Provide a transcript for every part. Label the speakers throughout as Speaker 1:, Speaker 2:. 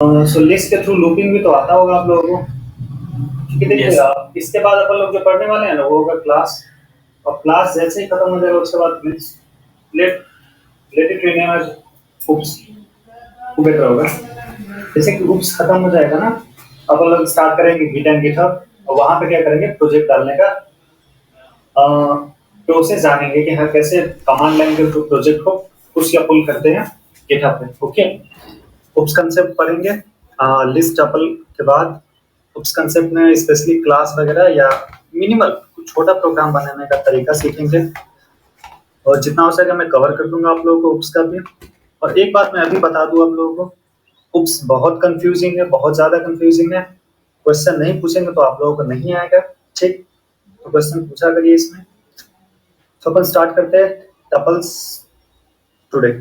Speaker 1: सो list के through looping भी तो आता होगा आप लोगों को। ठीक है, देखिए इसके बाद अपन लोग जो पढ़ने वाले हैं ना वो होगा क्लास। और क्लास जैसे ही खत्म हो जाएगा उसके बाद let let it rename as oops, वो बेटर होगा। जैसे कि उप्स खत्म हो जाएगा ना, अपन लोग स्टार्ट करेंगे गिट एंड गिटहब और वहां पे क्या करेंगे, प्रोजेक्ट डालने का प्रोसेस जानेंगे कि हाँ कैसे कमांड लाइन के थ्रू प्रोजेक्ट को पुश या पुल करते हैं गिटहब पे। ओके, उप्स कंसेप्ट पढ़ेंगे लिस्ट टपल के बाद। उप्स कंसेप्ट में स्पेशली क्लास वगैरह या मिनिमल कुछ छोटा प्रोग्राम बनाने का तरीका सीखेंगे और जितना हो सके मैं कवर कर दूंगा आप लोगों को उप्स का भी। और एक बात मैं अभी बता दूं आप लोगों को, उप्स बहुत कंफ्यूजिंग है, बहुत ज्यादा कंफ्यूजिंग है। क्वेश्चन नहीं पूछेंगे तो आप लोगों को नहीं आएगा। ठीक, तो क्वेश्चन पूछा करिए इसमें। तो अपन स्टार्ट करते हैं टपल्स टुडे।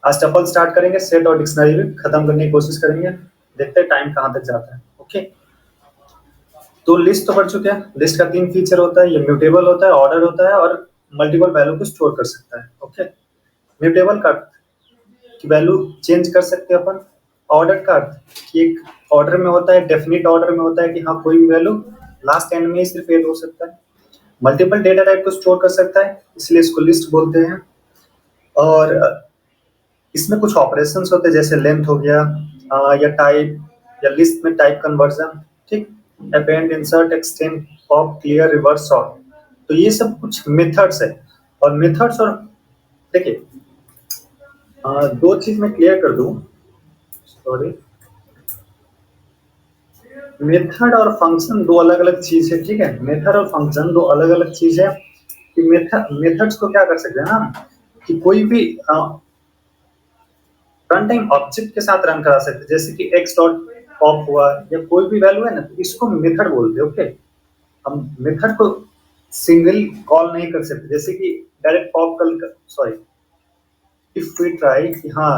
Speaker 1: आज टपल स्टार्ट करेंगे, सेट और डिक्शनरी भी खत्म करने की कोशिश करेंगे, देखते हैं टाइम कहाँ तक जाता है। ओके, तो लिस्ट तो पढ़ चुके हैं। लिस्ट का 3 फीचर होता है, ये म्यूटेबल होता है, ऑर्डर होता है और मल्टीपल वैल्यू को स्टोर कर सकता है। ओके, म्यूटेबल का की वैल्यू चेंज कर सकते हैं अपन। ऑर्डर का कि एक ऑर्डर में होता है, डेफिनिट ऑर्डर में होता है कि हाँ कोई भी वैल्यू लास्ट एंड में ही सिर्फ एड हो सकता है। मल्टीपल डेटा टाइप को स्टोर कर सकता है, इसलिए इसको लिस्ट बोलते हैं। और इसमें कुछ ऑपरेशंस होते हैं जैसे लेंथ हो गया या टाइप या लिस्ट में टाइप कन्वर्जन। ठीक, append, insert, extend, pop, clear, reverse, sort. तो ये सब कुछ मेथड्स है। और मेथड्स और देखिए दो चीज मैं क्लियर कर दूं, सॉरी, मेथड और फंक्शन दो अलग अलग चीज है। ठीक है, मेथड और फंक्शन दो अलग अलग चीज है। कि मेथड्स को क्या कर सकते हैं ना, कि कोई भी रन टाइम ऑब्जेक्ट के साथ रन करा सकते हैं, जैसे कि x डॉट पॉप हुआ या कोई भी वैल्यू है ना, तो इसको मेथड बोलते हैं। ओके, हम मेथड को सिंगल कॉल नहीं कर सकते, जैसे कि डायरेक्ट पॉप कर, सॉरी, इफ वी ट्राई कि हाँ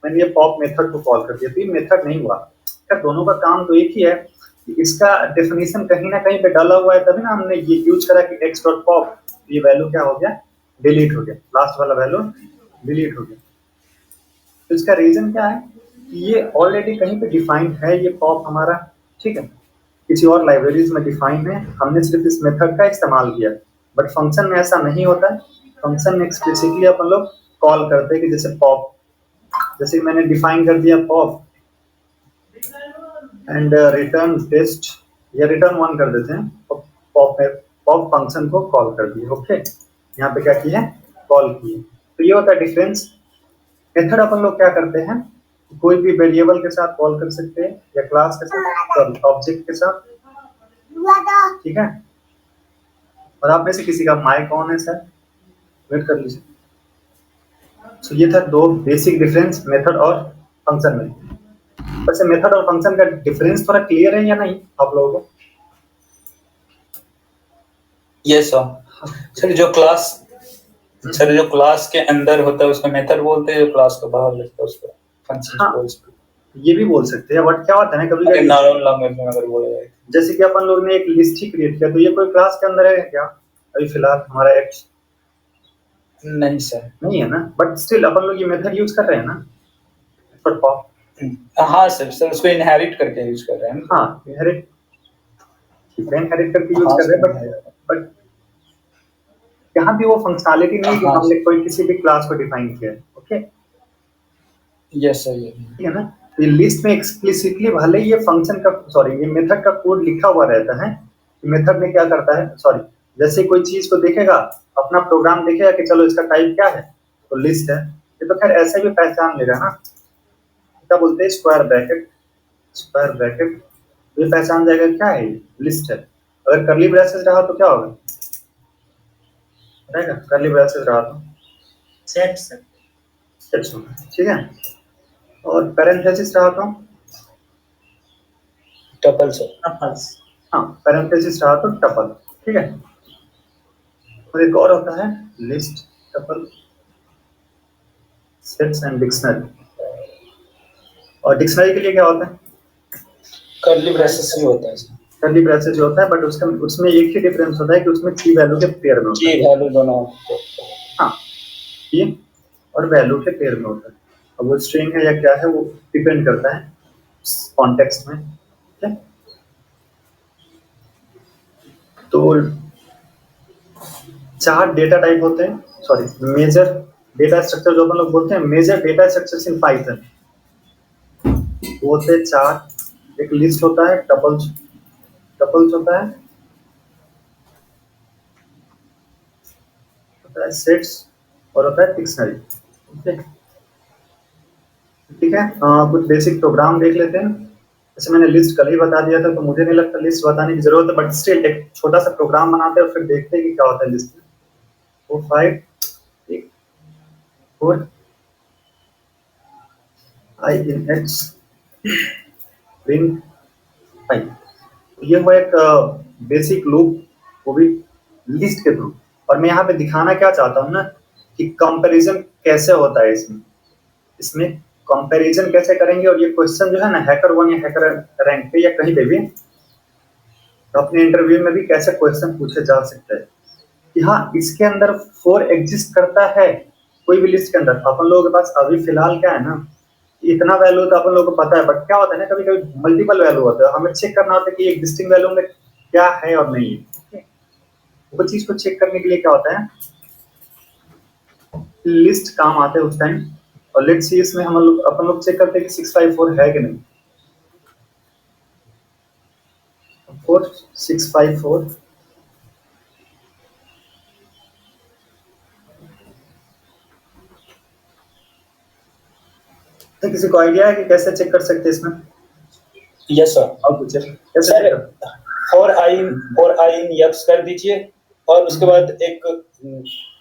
Speaker 1: मैंने ये पॉप मेथड को कॉल कर दिया तो ये मेथड नहीं हुआ। क्या दोनों का काम तो एक ही है, इसका डेफिनेशन कहीं ना कहीं पे डाला हुआ है, तभी ना हमने ये यूज करा कि x डॉट पॉप, ये वैल्यू क्या हो गया, डिलीट हो गया, लास्ट वाला वैल्यू डिलीट हो गया। तो इसका रीजन क्या है कि ये ऑलरेडी कहीं पे डिफाइंड है ये पॉप हमारा। ठीक है, किसी और लाइब्रेरीज में डिफाइंड है, हमने सिर्फ इस मेथड का इस्तेमाल किया। बट फंक्शन में ऐसा नहीं होता है। फंक्शन में एक्सप्लिसिटली अपन लोग कॉल करते हैं कि जैसे पॉप, जैसे मैंने डिफाइन कर दिया पॉप एंड रिटर्न टेस्ट या रिटर्न 1 कर देते हैं, पॉप में पॉप फंक्शन को कॉल कर दिए। ओके, यहाँ पे क्या किया, कॉल किए। तो ये होता है डिफरेंस। मेथड अपन लोग क्या करते हैं, कोई भी वेरिएबल के साथ कॉल कर सकते हैं या क्लास के साथ, ऑब्जेक्ट के साथ। ठीक है, और आप में से किसी का माइक ऑन है सर, वेट कर लीजिए। तो ये था दो बेसिक डिफरेंस मेथड और फंक्शन में। वैसे मेथड और फंक्शन का डिफरेंस थोड़ा क्लियर है या नहीं आप लोगों को?
Speaker 2: यस सर, जो क्लास के अंदर होता है उसको मेथड बोलते हैं, जो क्लास के बाहर लिखता है उसको फंक्शन बोलते हैं।
Speaker 1: ये भी बोल सकते हैं, बट क्या होता है ना कभी कभी
Speaker 2: नॉर्मल लैंग्वेज में अगर बोला जाए,
Speaker 1: जैसे कि अपन लोग ने एक लिस्ट ही क्रिएट किया, तो ये कोई क्लास के अंदर है क्या? अभी फिलहाल हमारा एक्स
Speaker 2: नहीं सर,
Speaker 1: नहीं है ना, बट स्टिल अपन लोग ये मेथड यूज कर रहे हैं ना फॉर पॉप।
Speaker 2: हाँ सर उसको इनहेरिट करके यूज कर रहे हैं।
Speaker 1: हाँ, इनहेरिट करके यूज कर रहे हैं, बट यहाँ भी वो फंक्शनैलिटी नहीं कि हमने कोई किसी भी क्लास को डिफाइन किया है। ओके,
Speaker 2: यस सर,
Speaker 1: ठीक है ना। ये लिस्ट में एक्सप्लिसिटली भले ये फंक्शन का, सॉरी, ये मेथड का कोड लिखा हुआ रहता है। मेथड में क्या करता है, सॉरी, जैसे कोई चीज को देखेगा, अपना प्रोग्राम देखेगा कि चलो इसका टाइप क्या है, तो लिस्ट है, ये तो खैर ऐसे भी पहचान लेगा ना, क्या बोलते हैं स्क्वायर ब्रैकेट, स्क्वायर ब्रैकेट, ये पहचान जाएगा क्या है, लिस्ट है। अगर करली ब्रेसेस रहा तो क्या होगा, रहेगा करली ब्रेसेस रहा तो सेट्स होगा। ठीक है, और पैरेंथेसिस रहा तो
Speaker 2: टपल सर,
Speaker 1: हाँ, पैरेंथेसिस रहा तो टपल। ठीक है, और एक और होता है list, tuple, sets and dictionary. और डिक्शनरी के लिए क्या होता है,
Speaker 2: कर्ली ब्रेसेस ही होता है सर।
Speaker 1: कर्ली ब्रेसेस जो होता है, बट उसमें एक ही डिफरेंस होता है कि उसमें की वैल्यू के पेयर में होता है।
Speaker 2: की वैल्यू दोनों,
Speaker 1: हाँ, की और वैल्यू के पेयर में होता है। अब वो स्ट्रिंग है या क्या है वो डिपेंड करता है कॉन्टेक्स्ट में, ठीक है। तो 4 डेटा टाइप होते हैं, सॉरी मेजर डेटा स्ट्रक्चर जो अपन लोग बोलते हैं, major data structures in Python, वो होते हैं 4। एक लिस्ट होता है, टपल्स होता है सेट्स और होता है डिक्शनरी, ठीक है। कुछ बेसिक प्रोग्राम देख लेते हैं। जैसे मैंने लिस्ट कल ही बता दिया था, तो मुझे नहीं लगता लिस्ट बताने की जरूरत है, बट स्टिल एक छोटा सा प्रोग्राम बनाते हैं और फिर देखते हैं कि क्या होता है लिस्ट में। वो 5 4 I in X प्रिंट 5। ये वो एक बेसिक लूप, वो भी लिस्ट के थ्रू। और मैं यहाँ पे दिखाना क्या चाहता हूँ ना, कि कंपैरिजन कैसे होता है इसमें कंपैरिजन कैसे करेंगे। और ये क्वेश्चन जो है ना, HackerOne या हैकर रैंक पे या कहीं पे भी, तो अपने इंटरव्यू में भी कैसे क्वेश्चन पूछे जा सकते हैं कि हाँ इसके अंदर 4 एग्जिस्ट करता है कोई भी लिस्ट के अंदर। अपन लोगों के पास अभी फिलहाल क्या है ना, इतना वैल्यू तो अपन लोगों को पता है, बट क्या होता है ना, कभी कभी मल्टीपल वैल्यू होता है, हमें चेक करना होता है कि एग्जिस्टिंग वैल्यू में क्या है और नहीं है। वो चीज को चेक करने के लिए क्या होता है, लिस्ट काम आते हैं उस टाइम। और लेट्स सी इसमें हम लोग अपन लोग चेक करते हैं कि 654 है कि नहीं। 654 तो किसी को आइडिया है कि कैसे चेक कर सकते हैं इसमें?
Speaker 2: Yes sir.
Speaker 1: और कुछ कैसे
Speaker 2: सर
Speaker 1: चेक कर?
Speaker 2: फॉर आई इन यक्स कर दीजिए और उसके बाद एक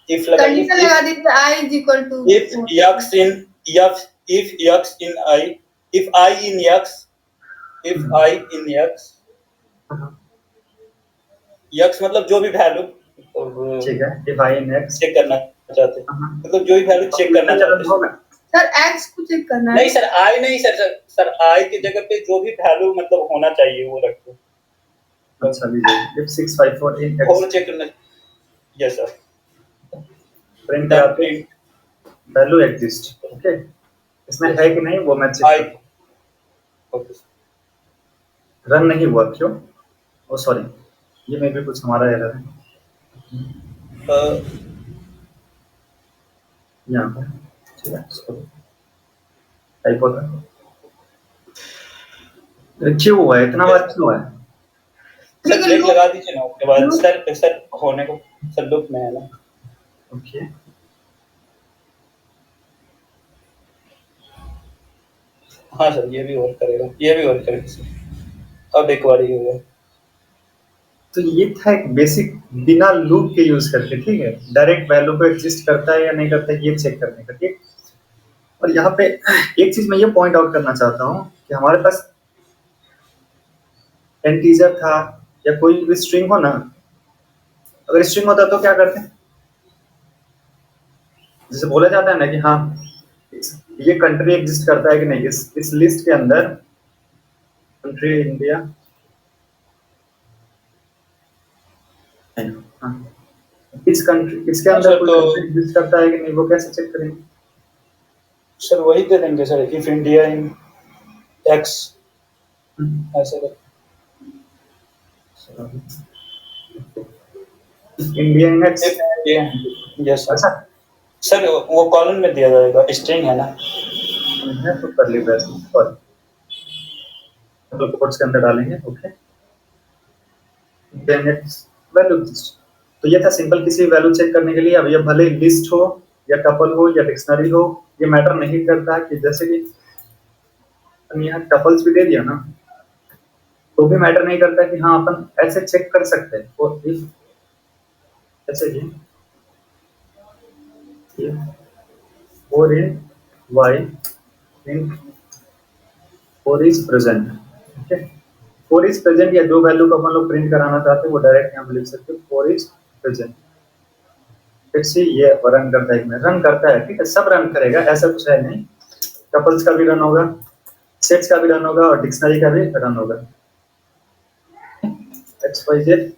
Speaker 2: इफ लगाइए,
Speaker 3: कंडीशन लगा दीजिए I is equal to
Speaker 2: if x in I, if I in x, x मतलब जो भी वैल्यू
Speaker 1: ठीक है, if I in X
Speaker 2: check करना चाहते हैं, मतलब जो भी वैल्यू चेक करना चाहते हैं।
Speaker 3: सर X को चेक करना है।
Speaker 2: नहीं सर, आई नहीं सर आई की जगह पे जो भी वैल्यू मतलब होना चाहिए वो रखो।
Speaker 1: अच्छा लीजिए, if 654 in X
Speaker 2: और चेक करना। Yes sir.
Speaker 1: प्रिंट कराते वैल्यू एग्जिस्ट, ओके। इसमें है कि नहीं वो मैं चेक
Speaker 2: ओके।
Speaker 1: रन नहीं हुआ क्यों? ओ सॉरी, ये में भी कुछ हमारा एरर है यहाँ पर, ठीक है। इसको टाइप होता है, क्यों हुआ है इतना बार, क्यों हुआ है?
Speaker 2: सर ब्रेक लगा दीजिए ना, उसके बाद सर होने को सर लूप में है ना।
Speaker 1: ओके
Speaker 2: हाँ सर, ये भी वर्क करेगा, ये भी वर्क करेगा सर। अब एक बार ही होगा।
Speaker 1: तो ये था एक बेसिक बिना लूप के यूज करके, ठीक है, डायरेक्ट वैल्यू को एग्जिस्ट करता है या नहीं करता है ये चेक करने का, ठीक। और यहाँ पे एक चीज मैं ये पॉइंट आउट करना चाहता हूँ कि हमारे पास इंटीजर था या कोई भी स्ट्रिंग हो ना, अगर स्ट्रिंग होता तो क्या करते हैं, जैसे बोला जाता है ना कि हाँ ये कंट्री एग्जिस्ट करता है कि नहीं, इस लिस्ट के अंदर कंट्री इंडिया, हाँ इस कंट्री इसके अंदर कोई कंट्री एग्जिस्ट करता है कि नहीं, वो कैसे चेक करेंगे?
Speaker 2: सर वही दे देंगे sir, if India in x ऐसे
Speaker 1: India in x,
Speaker 2: yes sir. Sir वो कॉलम में दिया जाएगा, स्ट्रिंग है ना,
Speaker 1: तो कर ली वैसे, सॉरी मतलब कोट्स के अंदर डालेंगे, okay. Then its value list. तो ये था सिंपल किसी वैल्यू चेक करने के लिए। अब ये भले लिस्ट हो या टपल हो या डिक्शनरी हो, ये मैटर नहीं करता कि जैसे कि हम यहाँ टपल्स भी दे दिया ना, तो भी मैटर नहीं करता कि हाँ अपन ऐसे चेक कर सकते हैं। और इफ ऐसे ही और इन y in 4 is present, okay. 4 is present या जो वैल्यू को अपन लोग प्रिंट कराना चाहते हैं वो डायरेक्ट यहाँ पे लिख सकते हैं, 4 इज प्रेजेंट। फिर से ये रन करता है, रन करता है, ठीक है, सब रन करेगा, ऐसा कुछ है नहीं। टपल्स का भी रन होगा, सेट्स का भी रन होगा और डिक्शनरी का भी रन होगा। XYZ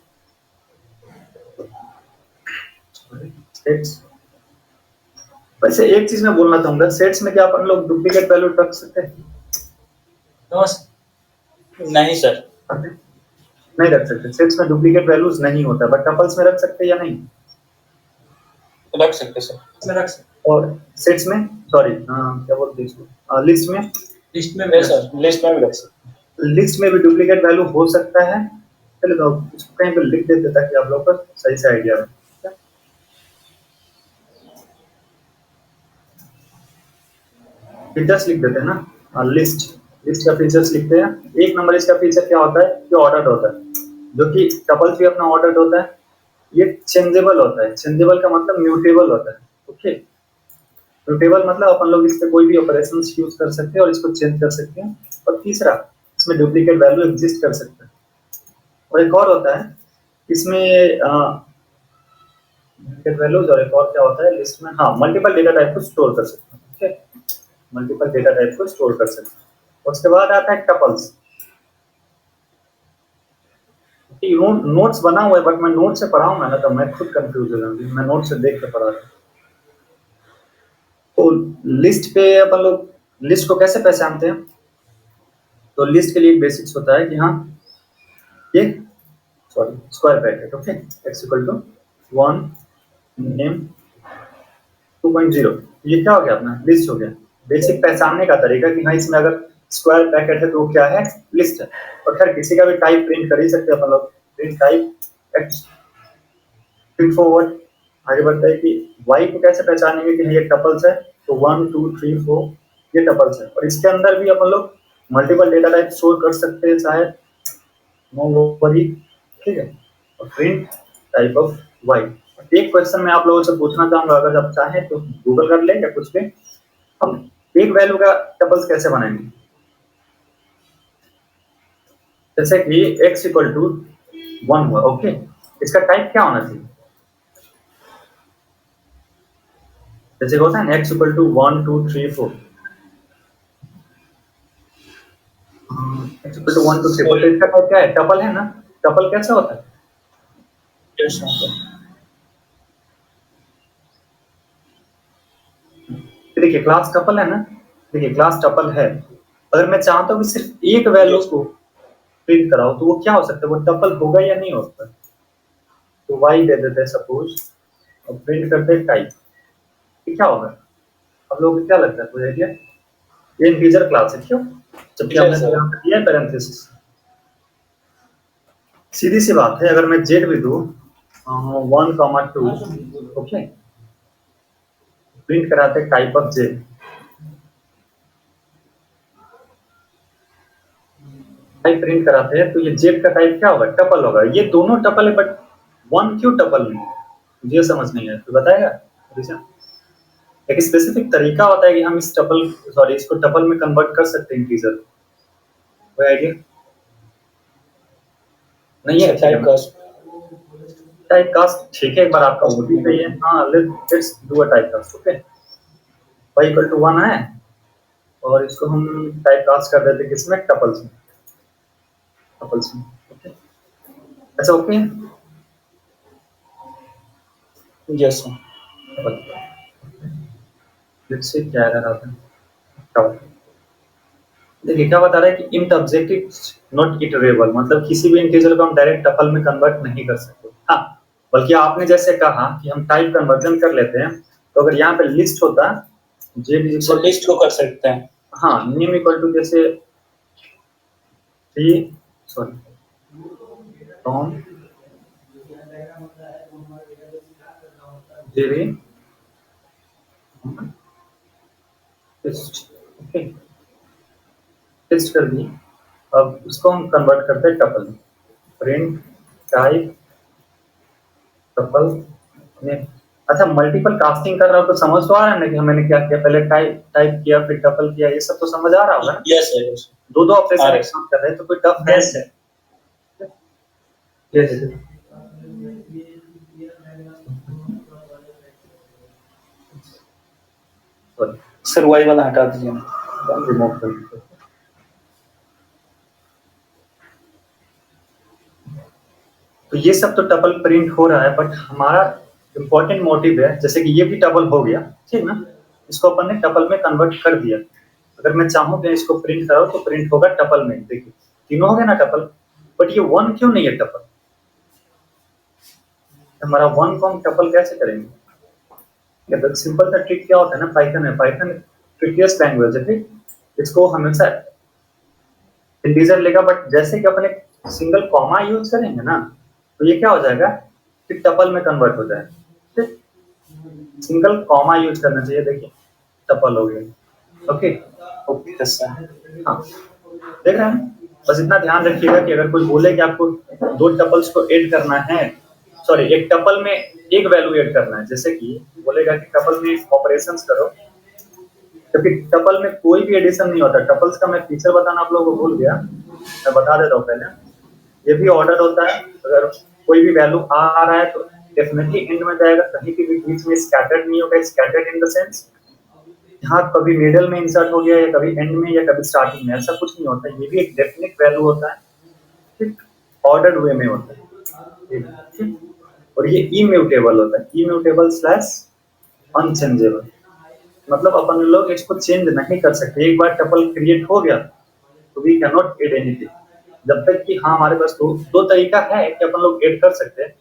Speaker 1: sets. वैसे एक चीज मैं बोलना चाहूंगा, सेट्स में क्या अपन लोग डुप्लीकेट वैल्यू रख सकते हैं?
Speaker 2: नहीं सर,
Speaker 1: नहीं रख सकते, सेट्स में डुप्लीकेट वैल्यूज नहीं होता, बट टपल्स में रख सकते या नहीं?
Speaker 2: रख सकते सर,
Speaker 4: इसमें रख सकते
Speaker 1: और सेट्स में, सॉरी क्या बोलते हैं इसको, लिस्ट में?
Speaker 4: लिस्ट में भी
Speaker 2: नहीं
Speaker 4: रख
Speaker 2: सर, लिस्ट में भी रख सकते।
Speaker 1: लिस्ट में भी डुप्लीकेट वैल्यू हो सकता है। चलिए तो इसको कहीं पे लिख देते ताकि आप लोग को सही से आइडिया हो। फीचर्स लिख देते हैं ना, लिस्ट लिस्ट का फीचर्स लिखते हैं। एक नंबर इसका फीचर क्या होता है कि ऑर्डर्ड होता है, जो कि टपल्स भी अपना ऑर्डर्ड होता है। ये चेंजेबल होता है, चेंजेबल का मतलब म्यूटेबल होता है। ओके, म्यूटेबल मतलब अपन लोग इस पे कोई भी ऑपरेशंस यूज कर सकते हैं और इसको चेंज कर सकते हैं। और तीसरा, इसमें डुप्लीकेट वैल्यू एग्जिस्ट कर सकता है। और एक और होता है इसमें डुप्लीकेट वैल्यूज, और एक और क्या होता है लिस्ट में, हाँ, मल्टीपल डेटा टाइप को स्टोर कर सकते हैं। ठीक है, मल्टीपल डेटा टाइप को स्टोर कर सकते हैं। उसके बाद आता है टपल्स। नोट्स बना हुआ है बट मैं नोट से पढ़ाऊंगा ना तो मैं खुद कंफ्यूज हो जाऊंगी, मैं नोट से देख के पढ़ा रहा हूं। तो लिस्ट पे अपन लोग लिस्ट को कैसे पहचानते हैं? तो लिस्ट के लिए बेसिक्स होता है कि हाँ, ये sorry square bracket, okay, x equal to 1 name 2.0, ये क्या हो गया अपना लिस्ट हो गया। बेसिक पहचानने का तरीका कि हाँ इसमें अगर स्क्वायर ब्रैकेट है तो वो क्या है, लिस्ट है। और खैर किसी का भी टाइप प्रिंट कर ही सकते हैं अपन लोग, print type x fit forward. आगे बढ़ता है कि y को कैसे पहचानेंगे कि ये टपल्स है, तो 1 2 3 4 ये टपल्स है। और इसके अंदर भी अपन लोग मल्टीपल डेटा टाइप स्टोर कर सकते हैं चाहे नो वरी, ठीक है। और प्रिंट टाइप ऑफ y। एक क्वेश्चन मैं आप लोगों से पूछना चाहूंगा, अगर आप चाहें तो गूगल कर लें या कुछ भी, हम एक वैल्यू का टपल्स कैसे बनाएंगे? जैसे कि x इक्वल टू 1 हुआ, ओके, इसका टाइप क्या होना चाहिए? जैसे होता है ना x equal to 1 2 3 4, x equal to 1 2 3 4, तो इसका टाइप क्या है? टपल है ना। टपल कैसे होता है? देखिए क्लास टपल है ना, देखिए क्लास टपल है। अगर मैं चाहता हूँ कि सिर्फ एक वैल्यू को प्रिंट कराओ तो वो क्या हो सकता है, वो टपल होगा या नहीं होगा? तो y दे देते हैं सपोज, और प्रिंट करते हैं टाइप, क्या होगा? आप लोगों को क्या लगता है, कोई आइडिया? ये इंटीजर क्लास है, क्यों? जबकि हमने तो यहाँ पे दिया है पैरेंथेसिस। सीधी सी बात है, अगर मैं जेड भी दूं 1, 2, ओके, प्रिंट कराते type of Z, type print कराते हैं, तो ये जेड का टाइप क्या होगा? टपल होगा। ये दोनों टपल है बट 1 क्यों टपल नहीं? मुझे समझ नहीं है, तो बताएगा? एक स्पेसिफिक तरीका होता है कि हम इस टपल सॉरी इसको टपल में कन्वर्ट कर सकते हैं इंटीजर। कोई आइडिया नहीं है? टाइप कास्ट, ठीक है, एक बार आपका वो भी सही है। हाँ, let's do a type cast, okay. y equal to 1 है और इसको हम टाइप कास्ट कर देते हैं किसमें? टपल्स में, टपल्स में, ओके। अच्छा, ओके,
Speaker 2: यस
Speaker 1: लेट्स से क्या एरर आता है। देखिए क्या बता रहा है कि इंट ऑब्जेक्टिव नॉट इटरेबल, मतलब किसी भी इंटीजर को हम डायरेक्ट टपल में कन्वर्ट नहीं कर सकते। हाँ, बल्कि आपने जैसे कहा कि हम टाइप कन्वर्जन कर लेते हैं, तो अगर यहाँ पे लिस्ट होता जेड इक्वल
Speaker 2: लिस्ट को कर सकते हैं।
Speaker 1: हाँ, नेम इक्वल टू जैसे 3 sorry Tom Jerry okay, test कर दी। अब इसको हम कन्वर्ट करते हैं टपल में, प्रिंट टाइप टपल नेम। अच्छा, मल्टीपल कास्टिंग कर रहा हूं तो समझ तो आ रहा है ना कि मैंने क्या किया, पहले टाइप टाइप किया फिर टपल किया, ये सब तो समझ आ रहा होगा ना?
Speaker 2: यस है, यस।
Speaker 1: दो दो ऑपरेशन एक साथ कर रहे हैं तो कोई टफ है?
Speaker 4: यस है।
Speaker 1: यस है।
Speaker 2: सर वाई वाला हटा दीजिए ना,
Speaker 1: रिमूव कर दीजिए। तो ये सब तो टपल प्रिंट हो रहा है, बट हमारा इंपॉर्टेंट मोटिव है, जैसे कि ये भी टपल हो गया, ठीक ना, इसको अपन ने टपल में कन्वर्ट कर दिया। अगर मैं चाहूँ कि इसको प्रिंट कराऊं तो प्रिंट होगा टपल में। देखिए तीनों हो गए ना टपल, बट ये वन क्यों नहीं है टपल? हमारा वन को हम टपल कैसे करेंगे? सिंपल सा ट्रिक क्या होता है ना पाइथन में, पाइथन ट्रिकियस्ट लैंग्वेज है, ठीक? इसको हमेशा इंटीजर लेगा, बट जैसे कि अपन एक सिंगल कॉमा यूज करेंगे ना, तो ये क्या हो जाएगा कि टपल में कन्वर्ट हो जाएगा, ठीक? सिंगल कॉमा यूज करना चाहिए, देखिए टपल हो गया। ओके ओके हाँ, देख रहे हैं? बस इतना ध्यान रखिएगा कि अगर कोई बोले कि आपको दो टपल्स को ऐड करना है, सॉरी एक टपल में एक वैल्यू ऐड करना है, जैसे कि बोलेगा कि टपल में ऑपरेशंस करो, क्योंकि टपल में कोई भी एडिशन नहीं होता। टपल्स का मैं फीचर बताना आप लोगों को भूल गया, मैं बता देता हूँ पहले। ये भी ऑर्डर होता है, अगर कोई भी वैल्यू आ रहा है तो डेफिनेटली एंड में जाएगा, कहीं के भी बीच में स्कैटर्ड नहीं होगा। स्कैटर्ड इन द सेंस यहाँ कभी मिडिल में इंसर्ट हो गया या कभी एंड में या कभी स्टार्टिंग में, ऐसा कुछ नहीं होता। ये भी एक डेफिनेट वैल्यू होता है, ठीक? ऑर्डर्ड वे में होता है, ठीक? और ये इम्यूटेबल होता है, इम्यूटेबल स्लैश अनचेंजेबल, मतलब अपन लोग इसको चेंज नहीं कर सकते। एक बार टपल क्रिएट हो गया तो we can not add anything, जब तक कि हाँ हमारे पास दो तरीका है कि अपन लोग ऐड कर सकते हैं,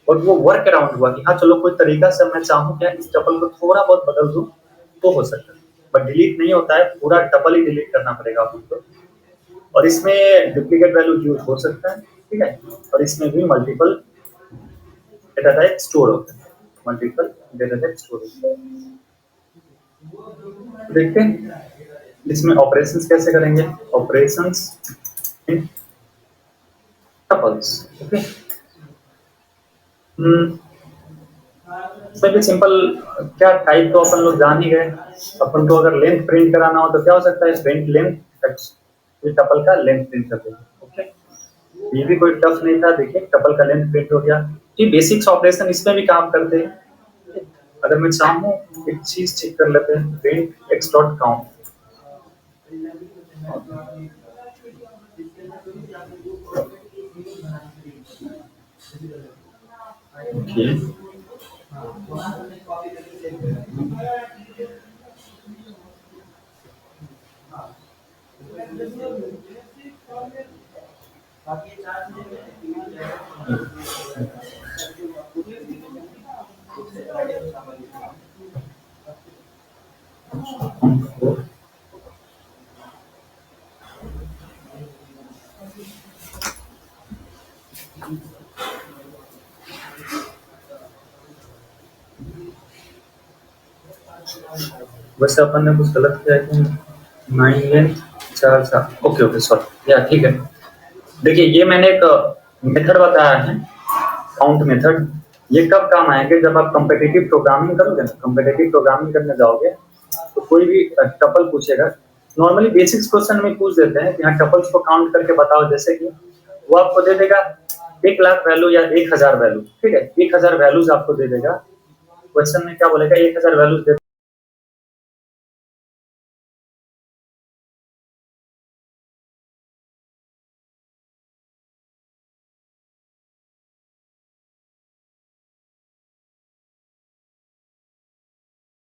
Speaker 1: और वो वर्क अराउंड हुआ कि हाँ चलो कोई तरीका से मैं चाहूँ क्या इस टपल को थोड़ा बहुत बदल दूं तो हो सकता है, बट डिलीट नहीं होता है, पूरा टपल ही डिलीट करना पड़ेगा आपको। और इसमें डुप्लीकेट वैल्यू यूज हो सकता है, ठीक है? और इसमें भी मल्टीपल डेटा टाइप स्टोर होते हैं, मल्टीपल डेटा टाइप स्टोर होते हैं। देखते हैं इसमें ऑपरेशंस कैसे करेंगे, ऑपरेशंस इन टपल्स। ओके, इसमें भी सिंपल क्या टाइप तो अपन लोग जान ही गए। अपन को अगर लेंथ प्रिंट कराना हो तो क्या हो सकता है, प्रिंट लेंथ, टपल का लेंथ प्रिंट कर देंगे। ओके, ये भी कोई टफ नहीं था, देखिए टपल का लेंथ प्रिंट हो गया। ये बेसिक्स ऑपरेशन इसमें भी काम करते हैं। अगर मैं चाहूँ एक चीज चेक कर लेते हैं, print x dot count. Okay, वैसे अपन ने कुछ गलत किया है, 9 लेंथ 4 7। ओके ओके सॉरी, या ठीक है। देखिए ये मैंने एक मेथड बताया है, काउंट मेथड। ये कब काम आएंगे, जब आप कॉम्पिटिटिव प्रोग्रामिंग करोगे ना, कॉम्पिटिटिव प्रोग्रामिंग करने जाओगे तो कोई भी टपल पूछेगा। नॉर्मली बेसिक्स क्वेश्चन में पूछ देते हैं कि हाँ टपल्स को काउंट करके बताओ, जैसे कि वो आपको दे देगा 1,00,000 वैल्यू या 1,000 वैल्यू, ठीक है? 1,000 वैल्यूज आपको दे देगा। क्वेश्चन में क्या बोलेगा, 1,000 वैल्यूज दे